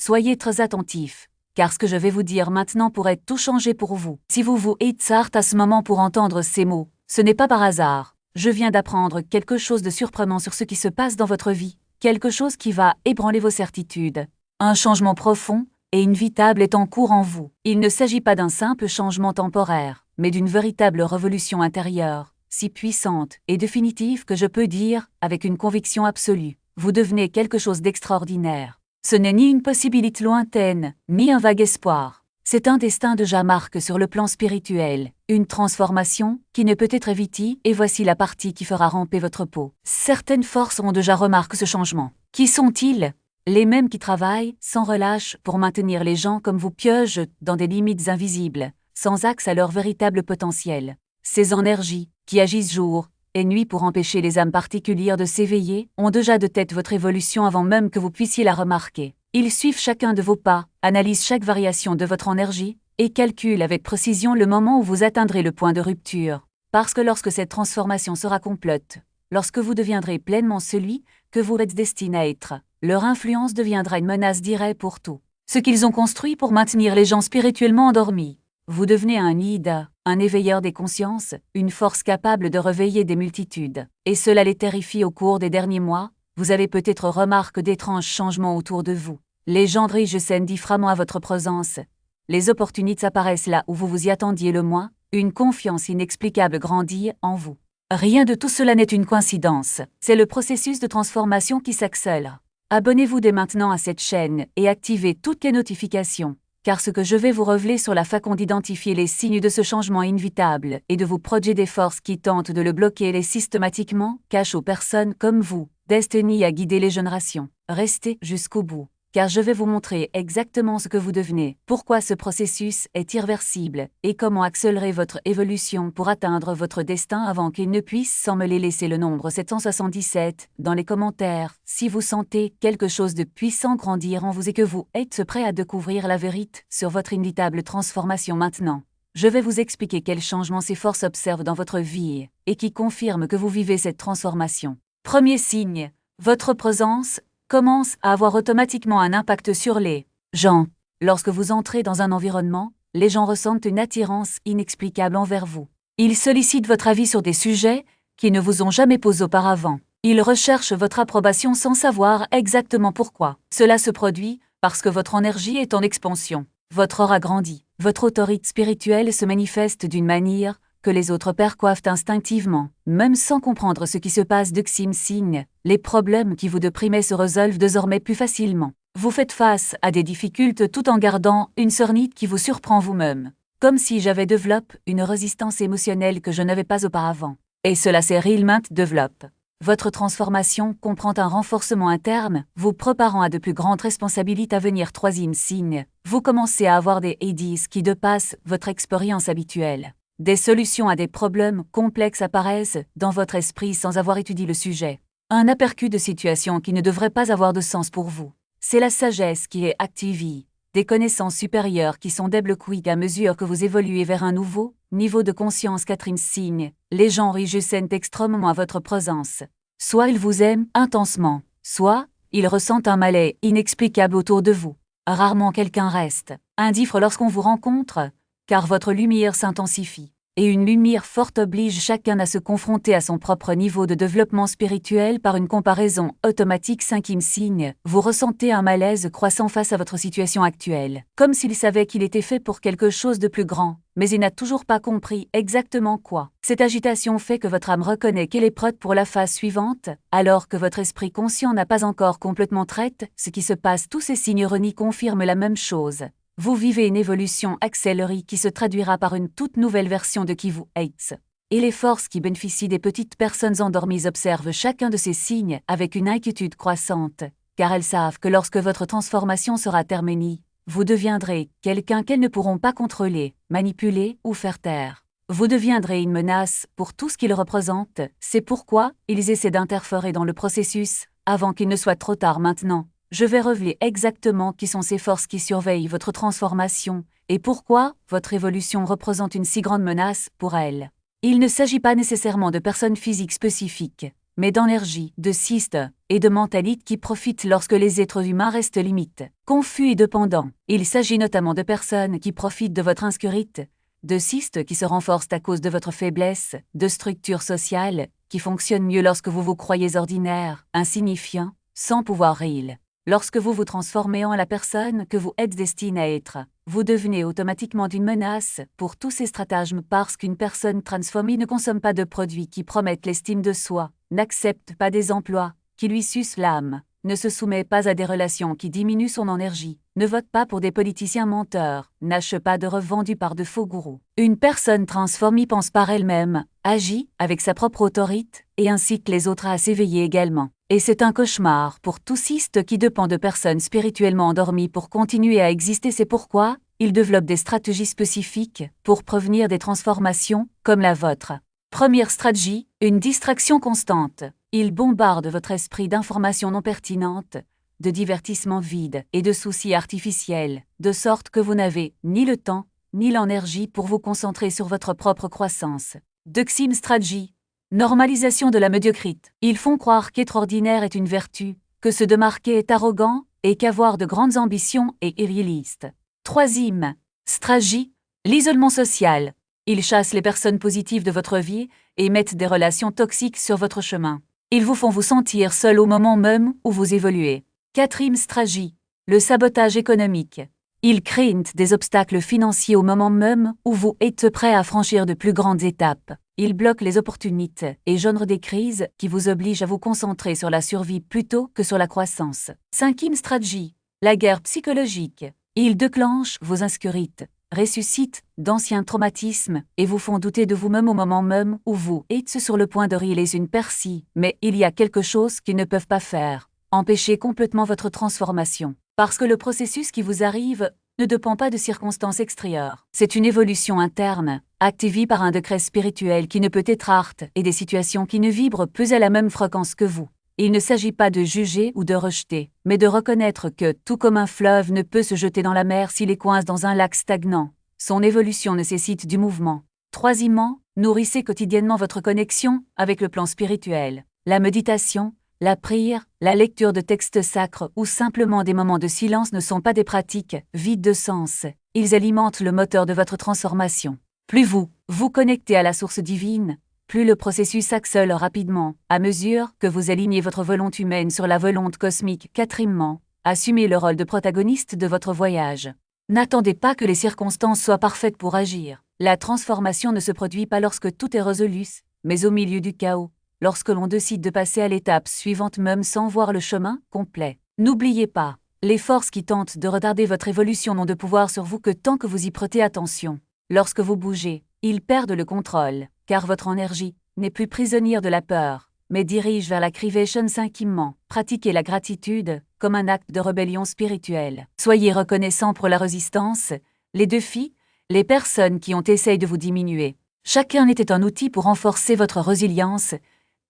Soyez très attentifs, car ce que je vais vous dire maintenant pourrait tout changer pour vous. Si vous vous êtes à ce moment pour entendre ces mots, ce n'est pas par hasard. Je viens d'apprendre quelque chose de surprenant sur ce qui se passe dans votre vie, quelque chose qui va ébranler vos certitudes. Un changement profond et inévitable est en cours en vous. Il ne s'agit pas d'un simple changement temporaire, mais d'une véritable révolution intérieure, si puissante et définitive que je peux dire, avec une conviction absolue, vous devenez quelque chose d'extraordinaire. Ce n'est ni une possibilité lointaine, ni un vague espoir. C'est un destin déjà marqué sur le plan spirituel, une transformation qui ne peut être évitée, et voici la partie qui fera ramper votre peau. Certaines forces ont déjà remarqué ce changement. Qui sont-ils? Les mêmes qui travaillent, sans relâche, pour maintenir les gens comme vous piègent dans des limites invisibles, sans accès à leur véritable potentiel. Ces énergies, qui agissent jour et nuit pour empêcher les âmes particulières de s'éveiller, ont déjà de tête votre évolution avant même que vous puissiez la remarquer. Ils suivent chacun de vos pas, analysent chaque variation de votre énergie, et calculent avec précision le moment où vous atteindrez le point de rupture. Parce que lorsque cette transformation sera complète, lorsque vous deviendrez pleinement celui que vous êtes destiné à être, leur influence deviendra une menace directe pour tout ce qu'ils ont construit pour maintenir les gens spirituellement endormis. Vous devenez un guide, un éveilleur des consciences, une force capable de réveiller des multitudes. Et cela les terrifie au cours des derniers mois. Vous avez peut-être remarqué d'étranges changements autour de vous. Les gens scènent différemment à votre présence. Les opportunités apparaissent là où vous vous y attendiez le moins. Une confiance inexplicable grandit en vous. Rien de tout cela n'est une coïncidence. C'est le processus de transformation qui s'accélère. Abonnez-vous dès maintenant à cette chaîne et activez toutes les notifications, car ce que je vais vous révéler sur la façon d'identifier les signes de ce changement inévitable et de vous protéger des forces qui tentent de le bloquer et systématiquement cachent aux personnes comme vous, destinées à guider les générations. Restez jusqu'au bout, car je vais vous montrer exactement ce que vous devenez, pourquoi ce processus est irréversible et comment accélérer votre évolution pour atteindre votre destin avant qu'il ne puisse s'emmêler. Laissez le nombre 777 dans les commentaires si vous sentez quelque chose de puissant grandir en vous et que vous êtes prêt à découvrir la vérité sur votre inévitable transformation maintenant. Je vais vous expliquer quels changements ces forces observent dans votre vie et qui confirment que vous vivez cette transformation. Premier signe, votre présence commence à avoir automatiquement un impact sur les gens. Lorsque vous entrez dans un environnement, les gens ressentent une attirance inexplicable envers vous. Ils sollicitent votre avis sur des sujets qui ne vous ont jamais posé auparavant. Ils recherchent votre approbation sans savoir exactement pourquoi. Cela se produit parce que votre énergie est en expansion. Votre aura grandit. Votre autorité spirituelle se manifeste d'une manière que les autres perçoivent instinctivement, même sans comprendre ce qui se passe de signe. Les problèmes qui vous déprimaient se résolvent désormais plus facilement. Vous faites face à des difficultés tout en gardant une sérénité qui vous surprend vous-même. Comme si j'avais développé une résistance émotionnelle que je n'avais pas auparavant. Et cela s'est réellement développé. Votre transformation comprend un renforcement interne, vous préparant à de plus grandes responsabilités à venir. Troisième signe, vous commencez à avoir des idées qui dépassent votre expérience habituelle. Des solutions à des problèmes complexes apparaissent dans votre esprit sans avoir étudié le sujet. Un aperçu de situation qui ne devrait pas avoir de sens pour vous. C'est la sagesse qui est activée, des connaissances supérieures qui sont débloquées à mesure que vous évoluez vers un nouveau niveau de conscience. Quatrième signe, les gens réagissent extrêmement à votre présence. Soit ils vous aiment intensement, soit ils ressentent un malaise inexplicable autour de vous. Rarement quelqu'un reste indifférent lorsqu'on vous rencontre, car votre lumière s'intensifie. Et une lumière forte oblige chacun à se confronter à son propre niveau de développement spirituel par une comparaison automatique. Cinquième signe, vous ressentez un malaise croissant face à votre situation actuelle, comme s'il savait qu'il était fait pour quelque chose de plus grand, mais il n'a toujours pas compris exactement quoi. Cette agitation fait que votre âme reconnaît qu'elle est prête pour la phase suivante, alors que votre esprit conscient n'a pas encore complètement traité ce qui se passe. Tous ces signes ironiques confirment la même chose. Vous vivez une évolution accélérée qui se traduira par une toute nouvelle version de qui vous êtes. Et les forces qui bénéficient des petites personnes endormies observent chacun de ces signes avec une inquiétude croissante, car elles savent que lorsque votre transformation sera terminée, vous deviendrez quelqu'un qu'elles ne pourront pas contrôler, manipuler ou faire taire. Vous deviendrez une menace pour tout ce qu'ils représentent. C'est pourquoi ils essaient d'interférer dans le processus, avant qu'il ne soit trop tard. Maintenant, je vais révéler exactement qui sont ces forces qui surveillent votre transformation et pourquoi votre évolution représente une si grande menace pour elles. Il ne s'agit pas nécessairement de personnes physiques spécifiques, mais d'énergie, de cyste et de mentalité qui profitent lorsque les êtres humains restent limites, confus et dépendants. Il s'agit notamment de personnes qui profitent de votre insécurité, de cystes qui se renforcent à cause de votre faiblesse, de structures sociales qui fonctionnent mieux lorsque vous vous croyez ordinaire, insignifiant, sans pouvoir réel. Lorsque vous vous transformez en la personne que vous êtes destinée à être, vous devenez automatiquement une menace pour tous ces stratagèmes parce qu'une personne transformée ne consomme pas de produits qui promettent l'estime de soi, n'accepte pas des emplois qui lui sucent l'âme, ne se soumet pas à des relations qui diminuent son énergie, ne vote pas pour des politiciens menteurs, n'achète pas de revendus par de faux gourous. Une personne transformée pense par elle-même, agit avec sa propre autorité et incite les autres à s'éveiller également. Et c'est un cauchemar pour tout cyste qui dépend de personnes spirituellement endormies pour continuer à exister. C'est pourquoi il développe des stratégies spécifiques pour prévenir des transformations comme la vôtre. Première stratégie, une distraction constante. Il bombarde votre esprit d'informations non pertinentes, de divertissements vides et de soucis artificiels, de sorte que vous n'avez ni le temps, ni l'énergie pour vous concentrer sur votre propre croissance. Deuxième stratégie, normalisation de la médiocrité. Ils font croire qu'être ordinaire est une vertu, que se démarquer est arrogant et qu'avoir de grandes ambitions est irréaliste. Troisième stratégie, l'isolement social. Ils chassent les personnes positives de votre vie et mettent des relations toxiques sur votre chemin. Ils vous font vous sentir seul au moment même où vous évoluez. Quatrième stratégie, le sabotage économique. Ils créent des obstacles financiers au moment même où vous êtes prêt à franchir de plus grandes étapes. Ils bloquent les opportunités et génèrent des crises qui vous obligent à vous concentrer sur la survie plutôt que sur la croissance. Cinquième stratégie, la guerre psychologique. Ils déclenchent vos insécurités, ressuscitent d'anciens traumatismes et vous font douter de vous-même au moment même où vous êtes sur le point de réaliser une percée. Mais il y a quelque chose qu'ils ne peuvent pas faire, empêcher complètement votre transformation. Parce que le processus qui vous arrive ne dépend pas de circonstances extérieures. C'est une évolution interne, activée par un décret spirituel qui ne peut être arte et des situations qui ne vibrent plus à la même fréquence que vous. Il ne s'agit pas de juger ou de rejeter, mais de reconnaître que, tout comme un fleuve ne peut se jeter dans la mer s'il est coincé dans un lac stagnant, son évolution nécessite du mouvement. Troisièmement, nourrissez quotidiennement votre connexion avec le plan spirituel. La méditation, la prière, la lecture de textes sacres ou simplement des moments de silence ne sont pas des pratiques vides de sens. Ils alimentent le moteur de votre transformation. Plus vous vous connectez à la source divine, plus le processus s'accélère rapidement, à mesure que vous alignez votre volonté humaine sur la volonté cosmique. Quatrièmement, assumez le rôle de protagoniste de votre voyage. N'attendez pas que les circonstances soient parfaites pour agir. La transformation ne se produit pas lorsque tout est résolu, mais au milieu du chaos, lorsque l'on décide de passer à l'étape suivante même sans voir le chemin complet. N'oubliez pas, les forces qui tentent de retarder votre évolution n'ont de pouvoir sur vous que tant que vous y prêtez attention. Lorsque vous bougez, ils perdent le contrôle, car votre énergie n'est plus prisonnière de la peur, mais dirige vers la création. Cinquièmement, pratiquez la gratitude comme un acte de rébellion spirituelle. Soyez reconnaissant pour la résistance, les défis, les personnes qui ont essayé de vous diminuer. Chacun était un outil pour renforcer votre résilience,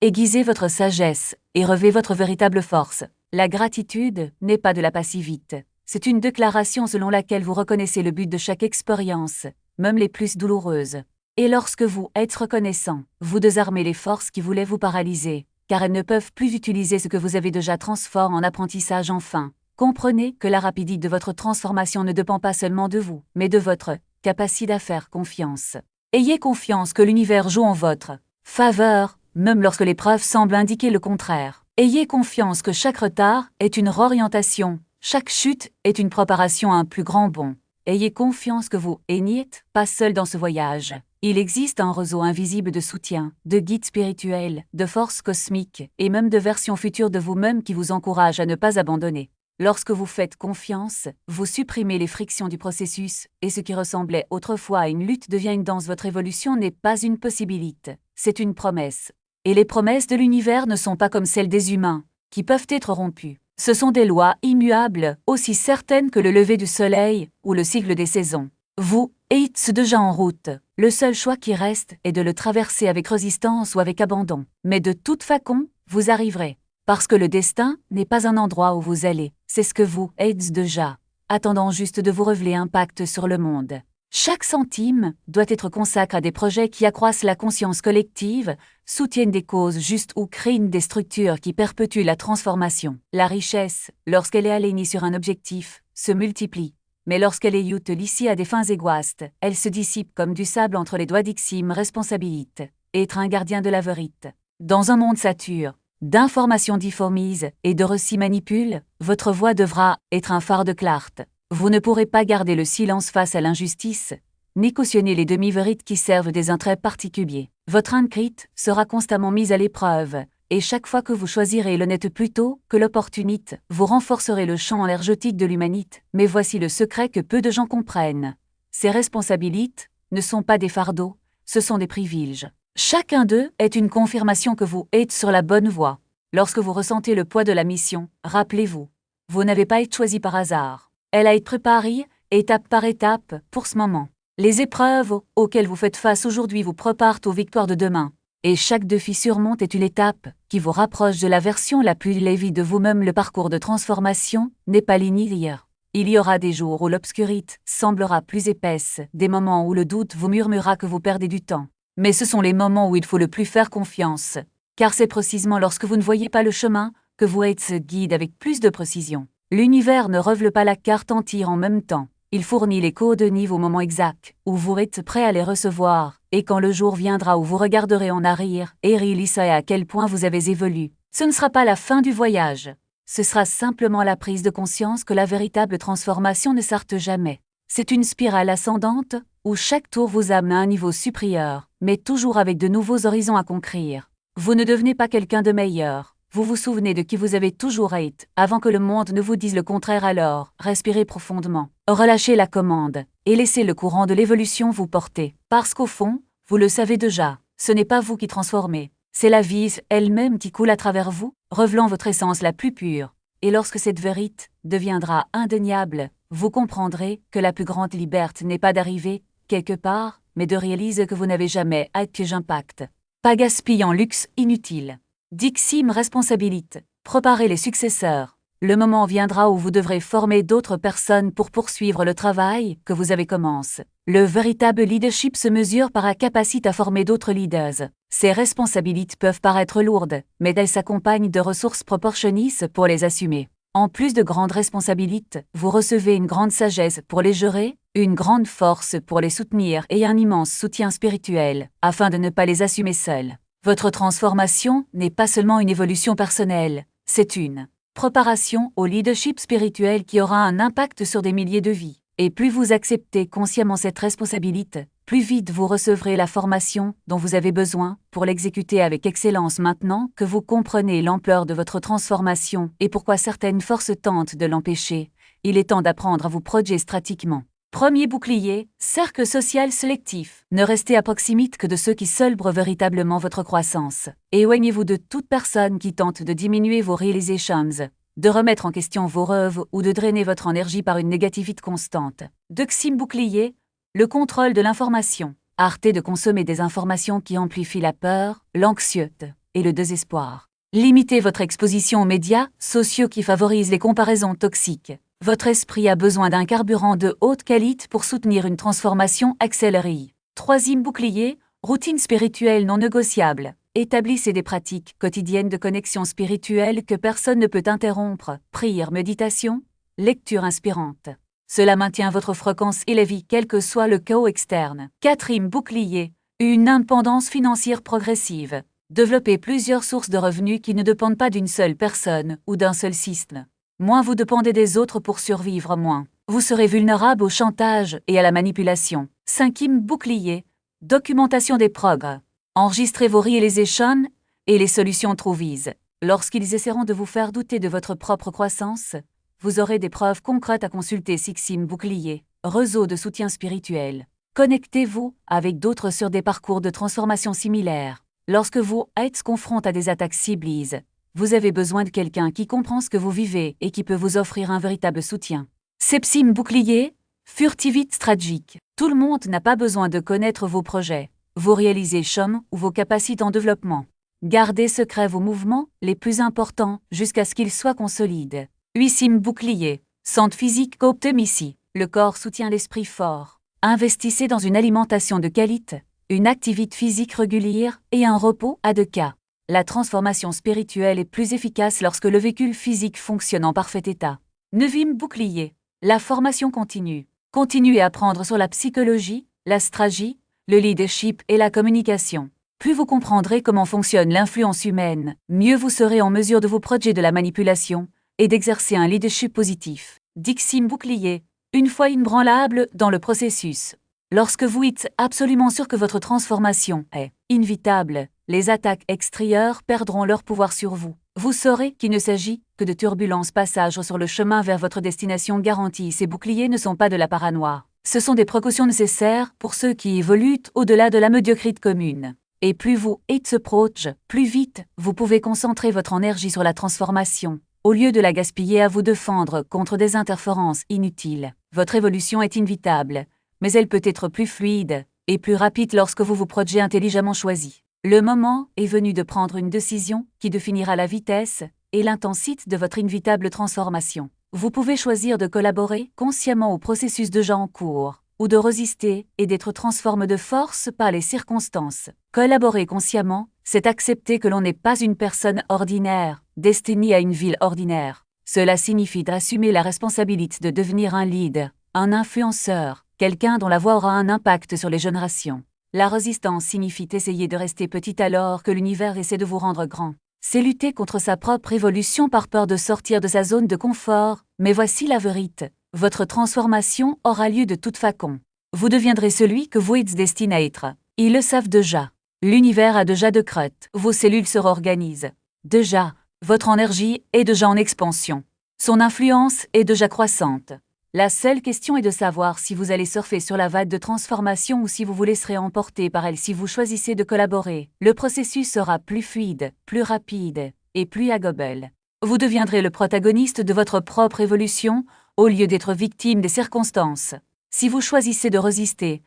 aiguiser votre sagesse et relever votre véritable force. La gratitude n'est pas de la passivité. C'est une déclaration selon laquelle vous reconnaissez le but de chaque expérience, même les plus douloureuses. Et lorsque vous êtes reconnaissant, vous désarmez les forces qui voulaient vous paralyser, car elles ne peuvent plus utiliser ce que vous avez déjà transformé en apprentissage. Enfin, comprenez que la rapidité de votre transformation ne dépend pas seulement de vous, mais de votre capacité à faire confiance. Ayez confiance que l'univers joue en votre faveur, même lorsque les preuves semblent indiquer le contraire. Ayez confiance que chaque retard est une réorientation, chaque chute est une préparation à un plus grand bond. Ayez confiance que vous n'êtes pas seul dans ce voyage. Il existe un réseau invisible de soutien, de guides spirituels, de forces cosmiques et même de versions futures de vous-même qui vous encouragent à ne pas abandonner. Lorsque vous faites confiance, vous supprimez les frictions du processus et ce qui ressemblait autrefois à une lutte devient une danse. Votre évolution n'est pas une possibilité, c'est une promesse. Et les promesses de l'univers ne sont pas comme celles des humains, qui peuvent être rompues. Ce sont des lois immuables, aussi certaines que le lever du soleil ou le cycle des saisons. Vous êtes déjà en route. Le seul choix qui reste est de le traverser avec résistance ou avec abandon. Mais de toute façon, vous arriverez. Parce que le destin n'est pas un endroit où vous allez, c'est ce que vous êtes déjà, attendant juste de vous révéler un pacte sur le monde. Chaque centime doit être consacré à des projets qui accroissent la conscience collective, soutiennent des causes justes ou créent des structures qui perpétuent la transformation. La richesse, lorsqu'elle est alignée sur un objectif, se multiplie. Mais lorsqu'elle est utilisée à des fins égoïstes, elle se dissipe comme du sable entre les doigts d'Ixime responsabilité. Être un gardien de la vérité. Dans un monde sature, d'informations difformisent et de récits manipulent, votre voix devra être un phare de clarté. Vous ne pourrez pas garder le silence face à l'injustice, ni cautionner les demi-vérités qui servent des intérêts particuliers. Votre intégrité sera constamment mise à l'épreuve, et chaque fois que vous choisirez l'honnête plutôt que l'opportunité, vous renforcerez le champ énergétique de l'humanité. Mais voici le secret que peu de gens comprennent. Ces responsabilités ne sont pas des fardeaux, ce sont des privilèges. Chacun d'eux est une confirmation que vous êtes sur la bonne voie. Lorsque vous ressentez le poids de la mission, rappelez-vous, vous n'avez pas été choisi par hasard. Elle a été préparée, étape par étape, pour ce moment. Les épreuves auxquelles vous faites face aujourd'hui vous préparent aux victoires de demain. Et chaque défi surmonte est une étape qui vous rapproche de la version la plus élevée de vous-même. Le parcours de transformation n'est pas linéaire. Il y aura des jours où l'obscurité semblera plus épaisse, des moments où le doute vous murmurera que vous perdez du temps. Mais ce sont les moments où il faut le plus faire confiance, car c'est précisément lorsque vous ne voyez pas le chemin que vous êtes guide avec plus de précision. L'univers ne révèle pas la carte entière en même temps. Il fournit les coordonnées au moment exact où vous êtes prêt à les recevoir, et quand le jour viendra où vous regarderez en arrière et réaliserez à quel point vous avez évolué, ce ne sera pas la fin du voyage. Ce sera simplement la prise de conscience que la véritable transformation ne s'arrête jamais. C'est une spirale ascendante où chaque tour vous amène à un niveau supérieur, mais toujours avec de nouveaux horizons à conquérir. Vous ne devenez pas quelqu'un de meilleur. Vous vous souvenez de qui vous avez toujours été, avant que le monde ne vous dise le contraire. Alors, respirez profondément, relâchez la commande, et laissez le courant de l'évolution vous porter. Parce qu'au fond, vous le savez déjà, ce n'est pas vous qui transformez, c'est la vie elle-même qui coule à travers vous, révélant votre essence la plus pure. Et lorsque cette vérité deviendra indéniable, vous comprendrez que la plus grande liberté n'est pas d'arriver quelque part, mais de réaliser que vous n'avez jamais été impact. Pas gaspillant luxe inutile. D'Ixime responsabilité. Préparez les successeurs. Le moment viendra où vous devrez former d'autres personnes pour poursuivre le travail que vous avez commencé. Le véritable leadership se mesure par la capacité à former d'autres leaders. Ces responsabilités peuvent paraître lourdes, mais elles s'accompagnent de ressources proportionnées pour les assumer. En plus de grandes responsabilités, vous recevez une grande sagesse pour les gérer, une grande force pour les soutenir et un immense soutien spirituel, afin de ne pas les assumer seuls. Votre transformation n'est pas seulement une évolution personnelle, c'est une préparation au leadership spirituel qui aura un impact sur des milliers de vies. Et plus vous acceptez consciemment cette responsabilité, plus vite vous recevrez la formation dont vous avez besoin pour l'exécuter avec excellence. Maintenant que vous comprenez l'ampleur de votre transformation et pourquoi certaines forces tentent de l'empêcher, il est temps d'apprendre à vous projeter stratégiquement. Premier bouclier, cercle social sélectif. Ne restez à proximité que de ceux qui célèbrent véritablement votre croissance. Éloignez-vous de toute personne qui tente de diminuer vos réalisations, de remettre en question vos rêves ou de drainer votre énergie par une négativité constante. Deuxième bouclier, le contrôle de l'information. Arrêtez de consommer des informations qui amplifient la peur, l'anxiété et le désespoir. Limitez votre exposition aux médias sociaux qui favorisent les comparaisons toxiques. Votre esprit a besoin d'un carburant de haute qualité pour soutenir une transformation accélérée. Troisième bouclier, routine spirituelle non négociable. Établissez des pratiques quotidiennes de connexion spirituelle que personne ne peut interrompre. Prière, méditation, lecture inspirante. Cela maintient votre fréquence élevée quel que soit le chaos externe. Quatrième bouclier, une indépendance financière progressive. Développez plusieurs sources de revenus qui ne dépendent pas d'une seule personne ou d'un seul système. Moins vous dépendez des autres pour survivre, moins vous serez vulnérable au chantage et à la manipulation. Cinquième bouclier, documentation des progrès. Enregistrez vos réalisations et les solutions trouvées. Lorsqu'ils essaieront de vous faire douter de votre propre croissance, vous aurez des preuves concrètes à consulter. Sixième bouclier, réseau de soutien spirituel. Connectez-vous avec d'autres sur des parcours de transformation similaires. Lorsque vous êtes confronté à des attaques ciblées, vous avez besoin de quelqu'un qui comprend ce que vous vivez et qui peut vous offrir un véritable soutien. Septième bouclier, furtivité stratégique. Tout le monde n'a pas besoin de connaître vos projets, vos réalisations ou vos capacités en développement. Gardez secret vos mouvements les plus importants jusqu'à ce qu'ils soient consolidés. Huitième bouclier, santé physique optimisée. Le corps soutient l'esprit fort. Investissez dans une alimentation de qualité, une activité physique régulière et un repos adéquat. La transformation spirituelle est plus efficace lorsque le véhicule physique fonctionne en parfait état. 9e bouclier. La formation continue. Continuez à apprendre sur la psychologie, la stratégie, le leadership et la communication. Plus vous comprendrez comment fonctionne l'influence humaine, mieux vous serez en mesure de vous protéger de la manipulation et d'exercer un leadership positif. 10e bouclier. Une foi inébranlable dans le processus. Lorsque vous êtes absolument sûr que votre transformation est inévitable, les attaques extérieures perdront leur pouvoir sur vous. Vous saurez qu'il ne s'agit que de turbulences passages sur le chemin vers votre destination garantie. Ces boucliers ne sont pas de la paranoïa. Ce sont des précautions nécessaires pour ceux qui évoluent au-delà de la médiocrité commune. Et plus vous êtes proche, plus vite vous pouvez concentrer votre énergie sur la transformation, au lieu de la gaspiller à vous défendre contre des interférences inutiles. Votre évolution est inévitable, mais elle peut être plus fluide et plus rapide lorsque vous vous projetez intelligemment choisi. Le moment est venu de prendre une décision qui définira la vitesse et l'intensité de votre inévitable transformation. Vous pouvez choisir de collaborer consciemment au processus déjà en cours, ou de résister et d'être transformé de force par les circonstances. Collaborer consciemment, c'est accepter que l'on n'est pas une personne ordinaire, destinée à une vie ordinaire. Cela signifie d'assumer la responsabilité de devenir un leader, un influenceur, quelqu'un dont la voix aura un impact sur les générations. La résistance signifie essayer de rester petit alors que l'univers essaie de vous rendre grand. C'est lutter contre sa propre évolution par peur de sortir de sa zone de confort, mais voici la vérité. Votre transformation aura lieu de toute façon. Vous deviendrez celui que vous êtes destiné à être. Ils le savent déjà. L'univers a déjà de crottes. Vos cellules se réorganisent. Déjà, votre énergie est déjà en expansion. Son influence est déjà croissante. La seule question est de savoir si vous allez surfer sur la vague de transformation ou si vous vous laisserez emporter par elle. Si vous choisissez de collaborer, le processus sera plus fluide, plus rapide et plus agréable. Vous deviendrez le protagoniste de votre propre évolution au lieu d'être victime des circonstances. Si vous choisissez de résister,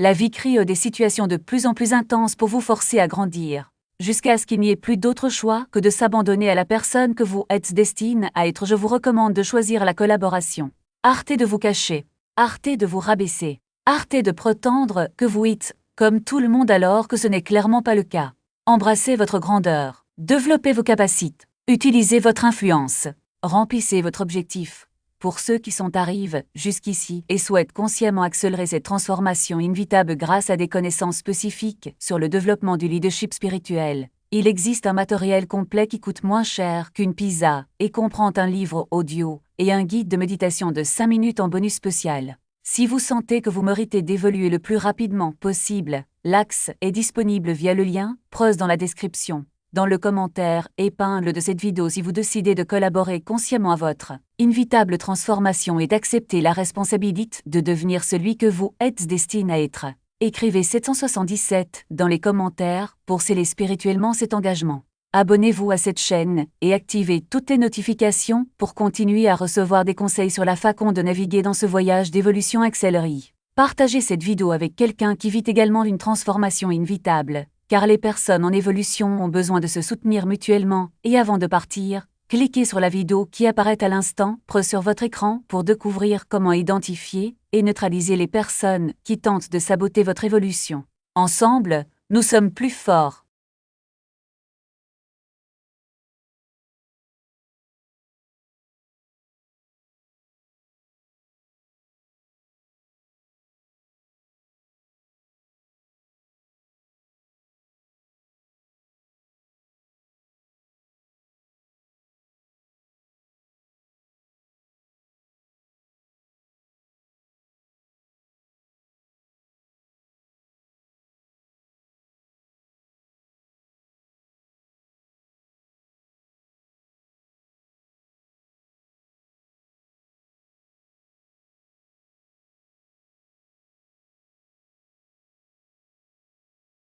la vie crée des situations de plus en plus intenses pour vous forcer à grandir, jusqu'à ce qu'il n'y ait plus d'autre choix que de s'abandonner à la personne que vous êtes destiné à être. Je vous recommande de choisir la collaboration. Arrêtez de vous cacher, arrêtez de vous rabaisser, arrêtez de prétendre que vous êtes comme tout le monde alors que ce n'est clairement pas le cas. Embrassez votre grandeur, développez vos capacités, utilisez votre influence, remplissez votre objectif. Pour ceux qui sont arrivés jusqu'ici et souhaitent consciemment accélérer cette transformation inévitable grâce à des connaissances spécifiques sur le développement du leadership spirituel, il existe un matériel complet qui coûte moins cher qu'une pizza et comprend un livre audio et un guide de méditation de 5 minutes en bonus spécial. Si vous sentez que vous méritez d'évoluer le plus rapidement possible, l'axe est disponible via le lien preuve dans la description. Dans le commentaire épingle de cette vidéo, si vous décidez de collaborer consciemment à votre inévitable transformation et d'accepter la responsabilité de devenir celui que vous êtes destiné à être. Écrivez 777 dans les commentaires pour sceller spirituellement cet engagement. Abonnez-vous à cette chaîne et activez toutes les notifications pour continuer à recevoir des conseils sur la façon de naviguer dans ce voyage d'évolution accélérée. Partagez cette vidéo avec quelqu'un qui vit également une transformation inévitable, car les personnes en évolution ont besoin de se soutenir mutuellement. Et avant de partir, cliquez sur la vidéo qui apparaît à l'instant sur votre écran pour découvrir comment identifier et neutraliser les personnes qui tentent de saboter votre évolution. Ensemble, nous sommes plus forts.